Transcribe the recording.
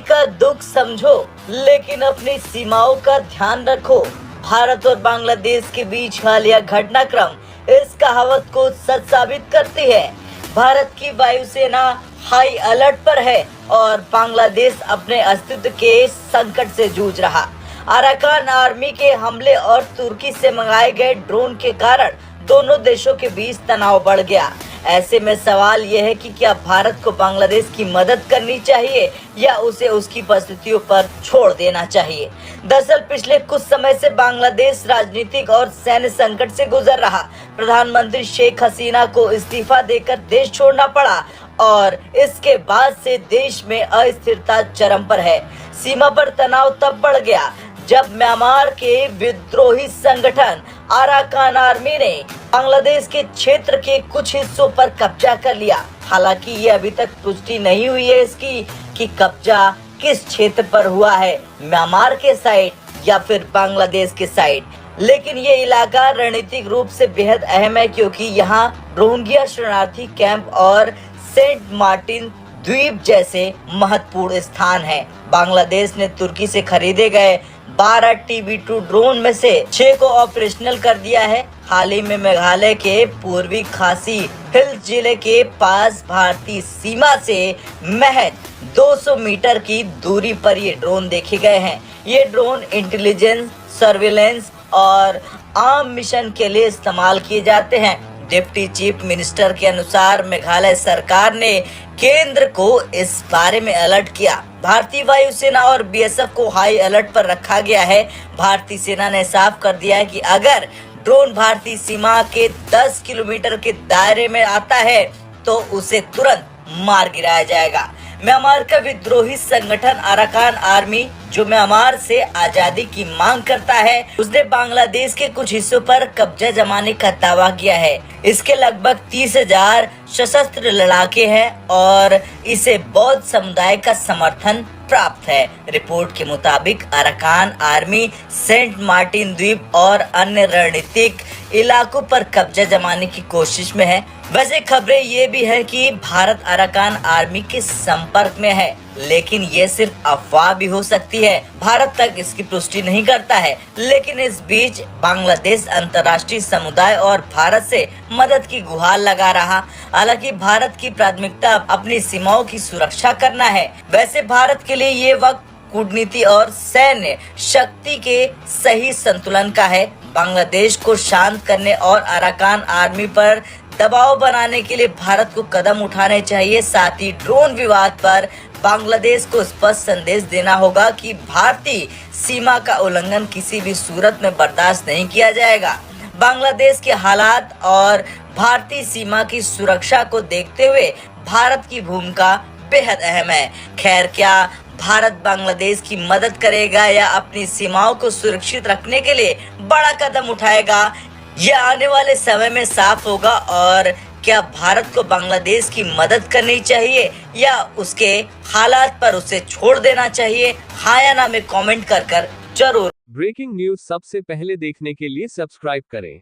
का दुख समझो, लेकिन अपनी सीमाओं का ध्यान रखो। भारत और बांग्लादेश के बीच हालिया घटनाक्रम इस कहावत को सच साबित करती है। भारत की वायुसेना हाई अलर्ट पर है और बांग्लादेश अपने अस्तित्व के संकट से जूझ रहा। अराकान आर्मी के हमले और तुर्की से मंगाए गए ड्रोन के कारण दोनों देशों के बीच तनाव बढ़ गया। ऐसे में सवाल यह है कि क्या भारत को बांग्लादेश की मदद करनी चाहिए या उसे उसकी परिस्थितियों पर छोड़ देना चाहिए। दरअसल पिछले कुछ समय से बांग्लादेश राजनीतिक और सैन्य संकट से गुजर रहा। प्रधानमंत्री शेख हसीना को इस्तीफा देकर देश छोड़ना पड़ा और इसके बाद से देश में अस्थिरता चरम पर है। सीमा पर तनाव तब बढ़ गया जब म्यांमार के विद्रोही संगठन अराकान आर्मी ने बांग्लादेश के क्षेत्र के कुछ हिस्सों पर कब्जा कर लिया। हालांकि ये अभी तक पुष्टि नहीं हुई है इसकी कि कब्जा किस क्षेत्र पर हुआ है, म्यांमार के साइड या फिर बांग्लादेश के साइड। लेकिन ये इलाका रणनीतिक रूप से बेहद अहम है क्योंकि यहाँ रोहिंग्या शरणार्थी कैंप और सेंट मार्टिन द्वीप जैसे महत्वपूर्ण स्थान है। बांग्लादेश ने तुर्की से खरीदे गए 12 TB2 ड्रोन में से 6 को ऑपरेशनल कर दिया है। हाल ही में मेघालय के पूर्वी खासी हिल्स जिले के पास भारतीय सीमा से महज 200 मीटर की दूरी पर ये ड्रोन देखे गए हैं। ये ड्रोन इंटेलिजेंस, सर्विलेंस और आर्म मिशन के लिए इस्तेमाल किए जाते हैं। डिप्टी चीफ मिनिस्टर के अनुसार मेघालय सरकार ने केंद्र को इस बारे में अलर्ट किया। भारतीय वायुसेना और BSF को हाई अलर्ट पर रखा गया है। भारतीय सेना ने साफ कर दिया है कि अगर ड्रोन भारतीय सीमा के 10 किलोमीटर के दायरे में आता है तो उसे तुरंत मार गिराया जाएगा। म्यांमार का विद्रोही संगठन अराकान आर्मी, जो म्यांमार से आजादी की मांग करता है, उसने बांग्लादेश के कुछ हिस्सों पर कब्जा जमाने का दावा किया है। इसके लगभग 30,000 सशस्त्र लड़ाके हैं और इसे बौद्ध समुदाय का समर्थन प्राप्त है। रिपोर्ट के मुताबिक अराकान आर्मी सेंट मार्टिन द्वीप और अन्य रणनीतिक इलाकों पर कब्जा जमाने की कोशिश में है। वैसे खबरें ये भी है कि भारत अराकान आर्मी के संपर्क में है, लेकिन ये सिर्फ अफवाह भी हो सकती है। भारत तक इसकी पुष्टि नहीं करता है। लेकिन इस बीच बांग्लादेश अंतर्राष्ट्रीय समुदाय और भारत से मदद की गुहार लगा रहा। हालांकि भारत की प्राथमिकता अपनी सीमाओं की सुरक्षा करना है। वैसे भारत के लिए ये वक्त कूटनीति और सैन्य शक्ति के सही संतुलन का है। बांग्लादेश को शांत करने और अराकान आर्मी पर दबाव बनाने के लिए भारत को कदम उठाने चाहिए। साथ ही ड्रोन विवाद पर बांग्लादेश को स्पष्ट संदेश देना होगा कि भारतीय सीमा का उल्लंघन किसी भी सूरत में बर्दाश्त नहीं किया जाएगा। बांग्लादेश के हालात और भारतीय सीमा की सुरक्षा को देखते हुए भारत की भूमिका बेहद अहम है। खैर, क्या भारत बांग्लादेश की मदद करेगा या अपनी सीमाओं को सुरक्षित रखने के लिए बड़ा कदम उठाएगा, यह आने वाले समय में साफ होगा। और क्या भारत को बांग्लादेश की मदद करनी चाहिए या उसके हालात पर उसे छोड़ देना चाहिए? हाँ या ना में कमेंट कर जरूर। ब्रेकिंग न्यूज सबसे पहले देखने के लिए सब्सक्राइब करें।